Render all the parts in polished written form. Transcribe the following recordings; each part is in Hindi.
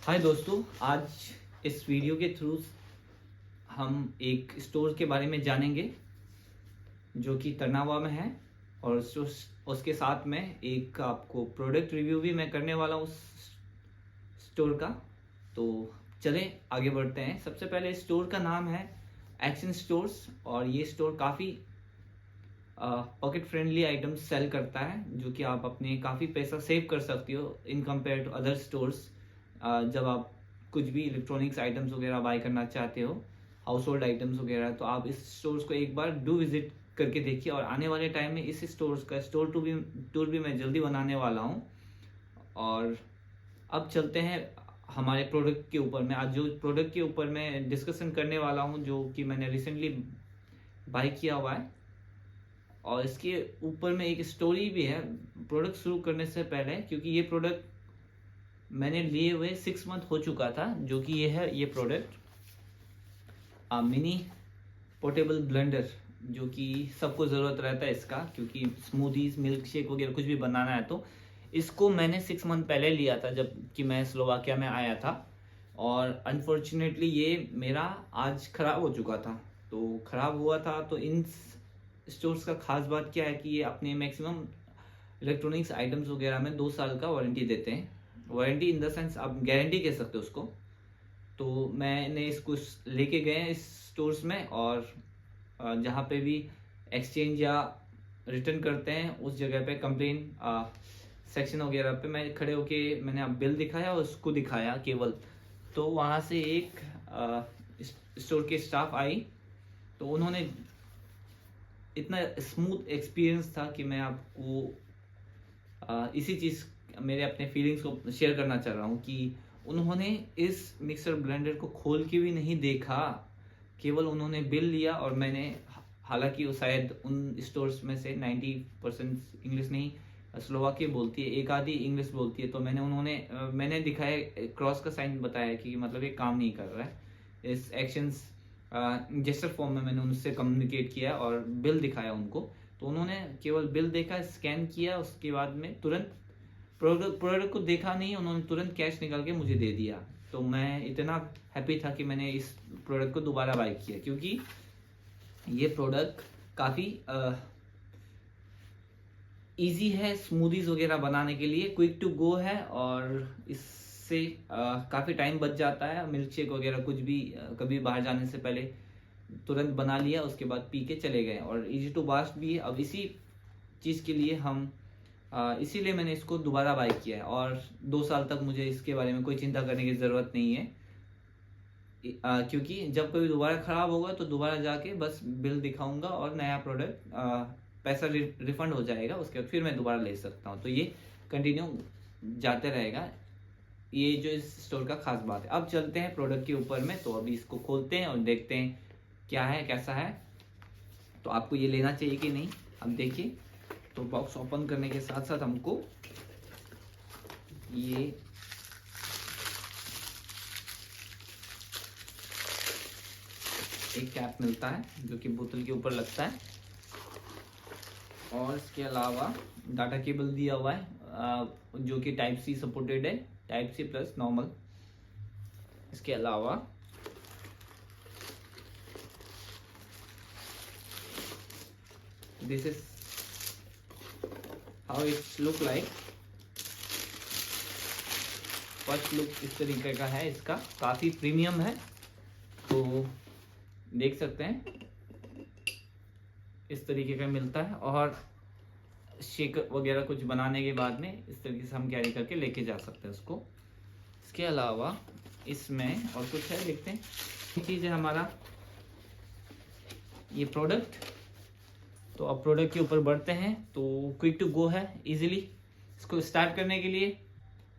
हाय दोस्तों, आज इस वीडियो के थ्रू हम एक स्टोर के बारे में जानेंगे जो कि तरनावा में है। और उसके साथ में एक आपको प्रोडक्ट रिव्यू भी मैं करने वाला हूँ उस स्टोर का। तो चलें आगे बढ़ते हैं। सबसे पहले स्टोर का नाम है एक्शन स्टोर्स और ये स्टोर काफ़ी पॉकेट फ्रेंडली आइटम्स सेल करता है, जो कि आप अपने काफ़ी पैसा सेव कर सकते हो in compare to other stores. जब आप कुछ भी इलेक्ट्रॉनिक्स आइटम्स वगैरह बाय करना चाहते हो, हाउस होल्ड आइटम्स वगैरह, तो आप इस स्टोर्स को एक बार डू विजिट करके देखिए। और आने वाले टाइम में इस स्टोर्स का टूर भी मैं जल्दी बनाने वाला हूँ। और अब चलते हैं हमारे प्रोडक्ट के ऊपर में। आज जो प्रोडक्ट के ऊपर मैं डिस्कशन करने वाला हूँ, जो कि मैंने रिसेंटली बाय किया हुआ है, और इसके ऊपर में एक स्टोरी भी है प्रोडक्ट शुरू करने से पहले, क्योंकि ये प्रोडक्ट मैंने लिए हुए 6 मंथ हो चुका था। जो कि ये है, ये प्रोडक्ट मिनी पोर्टेबल ब्लेंडर, जो कि सबको ज़रूरत रहता है इसका, क्योंकि स्मूदीज, मिल्क शेक वगैरह कुछ भी बनाना है तो इसको मैंने 6 मंथ पहले लिया था, जब कि मैं स्लोवाकिया में आया था। और अनफॉर्चुनेटली ये मेरा आज ख़राब हो चुका था। तो ख़राब हुआ था तो इन स्टोर्स का खास बात क्या है कि ये अपने मैक्सिमम इलेक्ट्रॉनिक्स आइटम्स वगैरह में 2 साल का वारंटी देते हैं। वारंटी इन द सेंस आप गारंटी कह सकते हो उसको। तो मैंने इसको लेके गए इस स्टोर्स में, और जहाँ पे भी एक्सचेंज या रिटर्न करते हैं उस जगह पे कंप्लेन सेक्शन वगैरह पे मैं खड़े होके मैंने अब बिल दिखाया और उसको दिखाया केवल। तो वहाँ से एक स्टोर के स्टाफ आई, तो उन्होंने इतना स्मूथ एक्सपीरियंस था कि मैं आपको इसी चीज़ मेरे अपने फीलिंग्स को शेयर करना चाह रहा हूँ कि उन्होंने इस मिक्सर ब्लेंडर को खोल के भी नहीं देखा, केवल उन्होंने बिल लिया। और मैंने, हालांकि वो शायद उन स्टोर्स में से 90% इंग्लिश नहीं, स्लोवाकी बोलती है, एक आधी इंग्लिश बोलती है। तो मैंने दिखाया, क्रॉस का साइन बताया कि मतलब ये काम नहीं कर रहा है। इस एक्शंस जेस्चर फॉर्म में मैंने उनसे कम्युनिकेट किया और बिल दिखाया उनको। तो उन्होंने केवल बिल देखा, स्कैन किया, उसके बाद में तुरंत प्रोडक्ट को देखा नहीं, उन्होंने तुरंत कैश निकाल के मुझे दे दिया। तो मैं इतना हैप्पी था कि मैंने इस प्रोडक्ट को दोबारा बाय किया, क्योंकि ये प्रोडक्ट काफ़ी इजी है स्मूदीज वगैरह बनाने के लिए, क्विक टू गो है, और इससे काफ़ी टाइम बच जाता है। मिल्क शेक वगैरह कुछ भी कभी बाहर जाने से पहले तुरंत बना लिया, उसके बाद पी के चले गए, और इजी टू वाश भी है। अब इसी चीज़ के लिए इसीलिए मैंने इसको दोबारा बाय किया है, और 2 साल तक मुझे इसके बारे में कोई चिंता करने की ज़रूरत नहीं है। क्योंकि जब कभी दोबारा ख़राब होगा तो दोबारा जाके बस बिल दिखाऊंगा और नया प्रोडक्ट पैसा रिफंड हो जाएगा, उसके बाद फिर मैं दोबारा ले सकता हूँ। तो ये कंटिन्यू जाते रहेगा। ये जो इस स्टोर का खास बात है। अब चलते हैं प्रोडक्ट के ऊपर में। तो अभी इसको खोलते हैं और देखते हैं क्या है, कैसा है। तो आपको ये लेना चाहिए कि नहीं, अब देखिए। तो बॉक्स ओपन करने के साथ साथ हमको ये एक कैप मिलता है, जो कि बोतल के ऊपर लगता है। और इसके अलावा डाटा केबल दिया हुआ है, जो कि टाइप सी सपोर्टेड है, टाइप सी प्लस नॉर्मल। इसके अलावा this is how it's look like. First look इस तरीके का है, इसका काफ़ी प्रीमियम है। तो देख सकते हैं इस तरीके का मिलता है, और शेक वगैरह कुछ बनाने के बाद में इस तरीके से हम कैरी करके लेके जा सकते हैं उसको। इसके अलावा इसमें और कुछ है, देखते हैं। ये चीज़ है हमारा ये प्रोडक्ट। तो अब प्रोडक्ट के ऊपर बढ़ते हैं। तो क्विक टू गो है, इजीली इसको स्टार्ट करने के लिए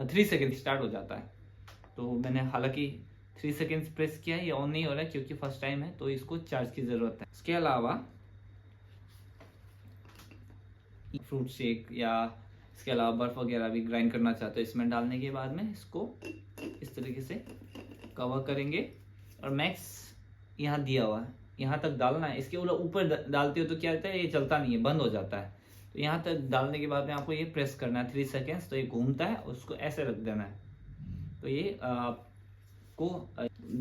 3 सेकेंड स्टार्ट हो जाता है। तो मैंने हालांकि 3 सेकेंड्स प्रेस किया है, ये ऑन नहीं हो रहा है क्योंकि फर्स्ट टाइम है, तो इसको चार्ज की ज़रूरत है। इसके अलावा फ्रूट शेक या इसके अलावा बर्फ़ वगैरह भी ग्राइंड करना चाहते हो, इसमें डालने के बाद में इसको इस तरीके से कवर करेंगे। और मैक्स यहाँ दिया हुआ है, यहाँ तक डालना है। इसके ऊपर डालते हो तो क्या होता है, ये चलता नहीं है, बंद हो जाता है। तो यहाँ तक डालने के बाद में आपको ये प्रेस करना है 3 सेकेंड्स। तो ये घूमता है, उसको ऐसे रख देना है। तो ये आपको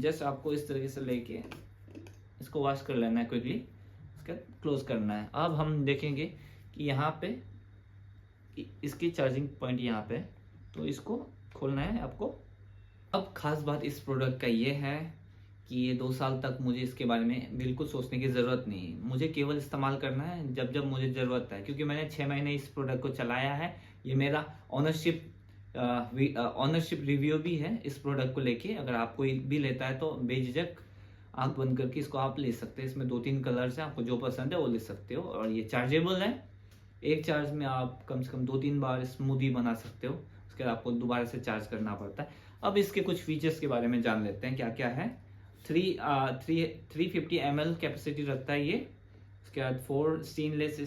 जस्ट आपको इस तरीके से लेके इसको वॉश कर लेना है क्विकली, इसका क्लोज करना है। अब हम देखेंगे कि यहाँ पे इसकी चार्जिंग पॉइंट यहाँ पे, तो इसको खोलना है आपको। अब खास बात इस प्रोडक्ट का ये है कि ये 2 साल तक मुझे इसके बारे में बिल्कुल सोचने की ज़रूरत नहीं है। मुझे केवल इस्तेमाल करना है जब जब मुझे ज़रूरत है, क्योंकि मैंने 6 महीने इस प्रोडक्ट को चलाया है। ये मेरा ऑनरशिप रिव्यू भी है इस प्रोडक्ट को लेके। अगर आप कोई भी लेता है तो बेझिझक आंख बंद करके इसको आप ले सकते हैं। इसमें 2-3 कलर्स हैं, आपको जो पसंद है वो ले सकते हो। और ये चार्जेबल है, एक चार्ज में आप कम से कम 2-3 बार स्मूदी बना सकते हो, उसके बाद आपको दोबारा से चार्ज करना पड़ता है। अब इसके कुछ फीचर्स के बारे में जान लेते हैं क्या क्या है। 350 ml कैपेसिटी रखता है ये। उसके बाद 4 स्टेनलेस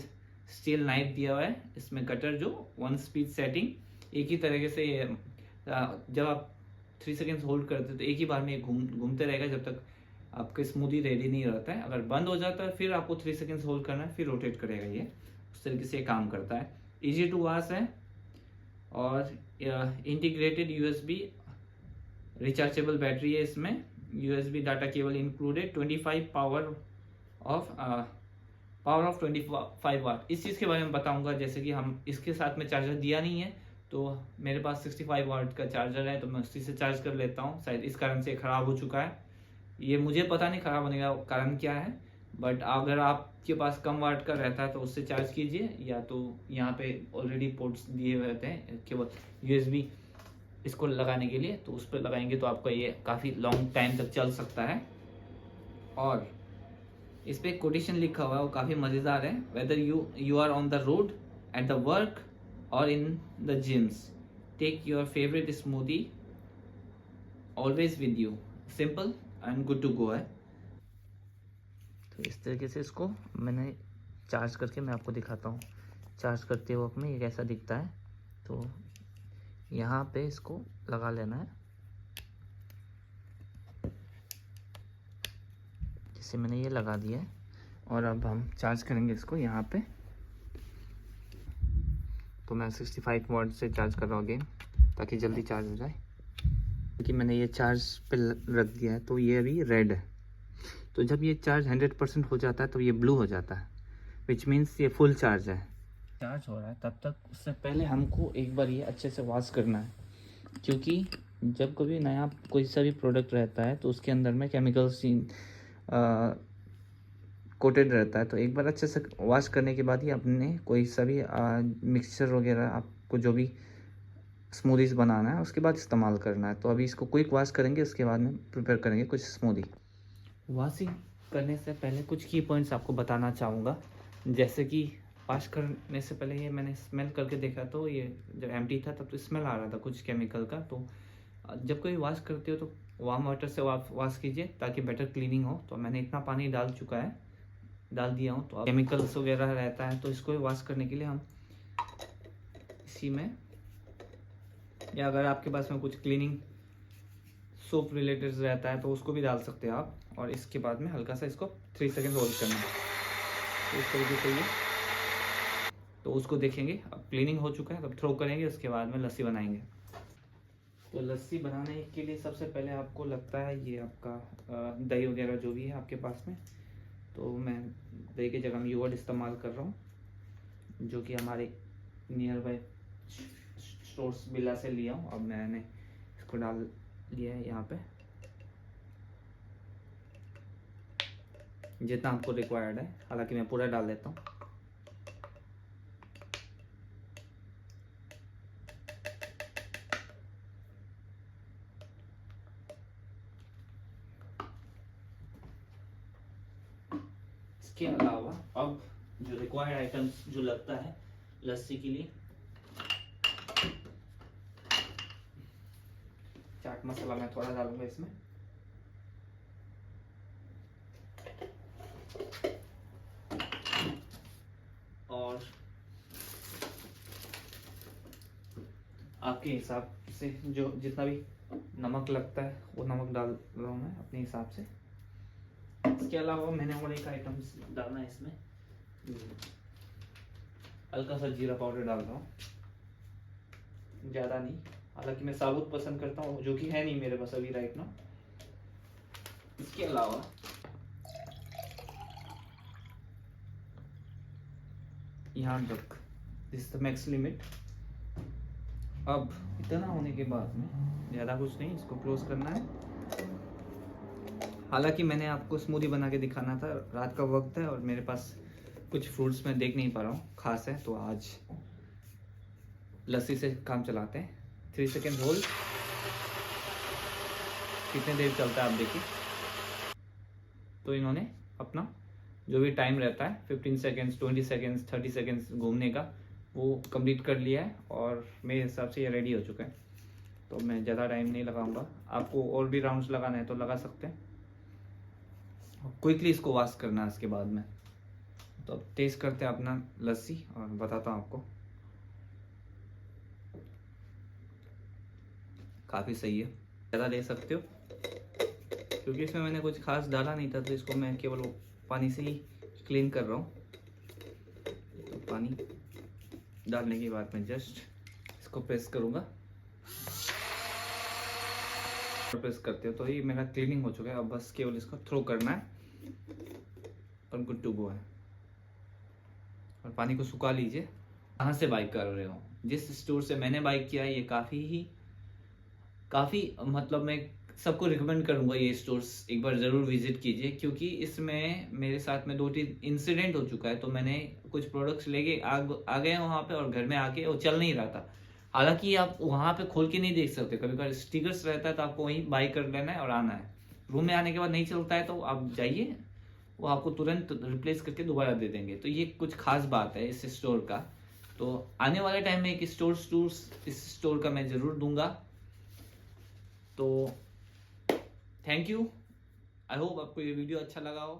स्टील नाइफ दिया हुआ है इसमें, कटर जो 1 स्पीड सेटिंग, एक ही तरीके से जब आप 3 सेकेंड्स होल्ड करते हो तो एक ही बार में घूमते रहेगा जब तक आपका स्मूदी रेडी नहीं रहता है। अगर बंद हो जाता है फिर आपको 3 सेकेंड्स होल्ड करना है, फिर रोटेट करेगा ये। उस तरीके से काम करता है। इजी टू वॉश है और इंटीग्रेटेड यूएसबी रिचार्जेबल बैटरी है इसमें, USB data cable included, 25 power of 25 वाट। इस चीज़ के बारे में बताऊंगा, जैसे कि हम इसके साथ में चार्जर दिया नहीं है तो मेरे पास 65 वाट का चार्जर है, तो मैं उसी से चार्ज कर लेता हूँ। शायद इस कारण से ख़राब हो चुका है, ये मुझे पता नहीं ख़राब होने का कारण क्या है। बट अगर आपके पास कम वाट का रहता है तो उससे चार्ज कीजिए, या तो यहाँ पे ऑलरेडी पोर्ट्स दिए हुए रहते हैं केवल यूएसबी इसको लगाने के लिए, तो उस पर लगाएंगे तो आपका ये काफ़ी लॉन्ग टाइम तक चल सकता है। और इस पर कोटेशन लिखा हुआ है, वो काफ़ी मज़ेदार है। Whether you are on the road, at the work और in the gyms, take your favourite smoothie always with you, simple and good to go है। तो इस तरीके से इसको मैंने चार्ज करके मैं आपको दिखाता हूँ। चार्ज करते वक्त में ये कैसा दिखता है। तो यहाँ पे इसको लगा लेना है, जैसे मैंने ये लगा दिया है। और अब हम चार्ज करेंगे इसको यहाँ पे। तो मैं 65 वाट से चार्ज कर रहा हूँ अगेन, ताकि जल्दी चार्ज हो जाए। क्योंकि मैंने ये चार्ज पे रख दिया है तो ये अभी रेड है, तो जब ये चार्ज 100% हो जाता है तो ये ब्लू हो जाता है, विच मीन्स ये फुल चार्ज है। चार्ज हो रहा है तब तक उससे पहले हमको एक बार ये अच्छे से वॉश करना है, क्योंकि जब कभी नया कोई सा भी प्रोडक्ट रहता है तो उसके अंदर में केमिकल्स कोटेड रहता है। तो एक बार अच्छे से वॉश करने के बाद ही अपने कोई सा भी मिक्सचर वगैरह, आपको जो भी स्मूदीज़ बनाना है उसके बाद इस्तेमाल करना है। तो अभी इसको क्विक वॉश करेंगे, उसके बाद में प्रिपेयर करेंगे कुछ स्मूदी। वॉशिंग करने से पहले कुछ की पॉइंट्स आपको बताना चाहूँगा, जैसे कि वॉश करने से पहले ये मैंने स्मेल करके देखा, तो ये जब एम्प्टी था तब तो स्मेल आ रहा था कुछ केमिकल का। तो जब कोई वॉश करते हो तो वार्म वाटर से वॉश कीजिए ताकि बेटर क्लीनिंग हो। तो मैंने इतना पानी डाल दिया हूँ, तो केमिकल्स वगैरह रहता है तो इसको वॉश करने के लिए हम इसी में, या अगर आपके पास में कुछ क्लीनिंग सोप रिलेटेड रहता है तो उसको भी डाल सकते हैं आप। और इसके बाद में हल्का सा इसको 3 सेकेंड होल्ड करना है, तो इस तरीके से ये, तो उसको देखेंगे। अब क्लीनिंग हो चुका है, तब थ्रो करेंगे, उसके बाद में लस्सी बनाएंगे। तो लस्सी बनाने के लिए सबसे पहले आपको लगता है ये आपका दही वगैरह जो भी है आपके पास में, तो मैं दही की जगह में योगर्ट इस्तेमाल कर रहा हूँ, जो कि हमारे नियर बाय स्टोर्स बिला से लिया हूँ। अब मैंने इसको डाल लिया है यहाँ पे, जितना आपको रिक्वायर्ड है, हालांकि मैं पूरा डाल देता हूँ। इसके अलावा अब जो रिक्वायर्ड आइटम्स जो लगता है लस्सी के लिए, चाट मसाला मैं थोड़ा डालूंगा इसमें, और आपके हिसाब से जो जितना भी नमक लगता है वो नमक डाल रहा हूँ मैं अपने हिसाब से। इसके अलावा मैंने और एक आइटम डालना है इसमें, हल्का सा जीरा पाउडर डाल रहा हूँ, ज़्यादा नहीं, हालांकि मैं साबुत पसंद करता हूँ, जो कि है नहीं मेरे पास अभी राइट ना। इसके अलावा यहाँ तक, दिस द मैक्स लिमिट। अब इतना होने के बाद में ज़्यादा कुछ नहीं, इसको क्लोज करना है। हालांकि मैंने आपको स्मूदी बना के दिखाना था, रात का वक्त है और मेरे पास कुछ फ्रूट्स मैं देख नहीं पा रहा हूँ खास है, तो आज लस्सी से काम चलाते हैं। 3 सेकेंड होल्ड, कितने देर चलता है आप देखिए। तो इन्होंने अपना जो भी टाइम रहता है 15 सेकेंड्स, 20 सेकेंड्स, 30 सेकेंड्स घूमने का, वो कंप्लीट कर लिया है और मेरे हिसाब से ये रेडी हो चुका है। तो मैं ज़्यादा टाइम नहीं लगाऊंगा, आपको और भी राउंड्स लगाना है तो लगा सकते हैं। क्विकली इसको वॉश करना है इसके बाद में। तो अब टेस्ट करते हैं अपना लस्सी और बताता हूँ आपको। काफ़ी सही है, ज़्यादा ले सकते हो, क्योंकि इसमें मैंने कुछ खास डाला नहीं था, तो इसको मैं केवल पानी से ही क्लीन कर रहा हूँ। तो पानी डालने के बाद मैं जस्ट इसको प्रेस करूँगा, प्रेस करते हो तो ये मेरा क्लीनिंग हो चुका है। अब बस केवल इसको थ्रो करना है और गुड टू गो है। और पानी को सुखा लीजिए। कहाँ से बाइक कर रहे हो? जिस स्टोर से मैंने बाइक किया है, ये काफ़ी मतलब मैं सबको रिकमेंड करूँगा ये स्टोर्स एक बार ज़रूर विजिट कीजिए, क्योंकि इसमें मेरे साथ में 2-3 इंसिडेंट हो चुका है। तो मैंने कुछ प्रोडक्ट्स लेके आ गए वहाँ पे और घर में आके वो चल नहीं रहा था। हालांकि आप वहाँ पे खोल के नहीं देख सकते, कभी कभी स्टिकर्स रहता है तो आपको वहीं बाई कर लेना है और आना है। रूम में आने के बाद नहीं चलता है तो आप जाइए, वो आपको तुरंत रिप्लेस करके दोबारा दे देंगे। तो ये कुछ खास बात है इस स्टोर का। तो आने वाले टाइम में एक इस स्टोर का मैं ज़रूर दूंगा। तो थैंक यू, आई होप आपको ये वीडियो अच्छा लगा हो।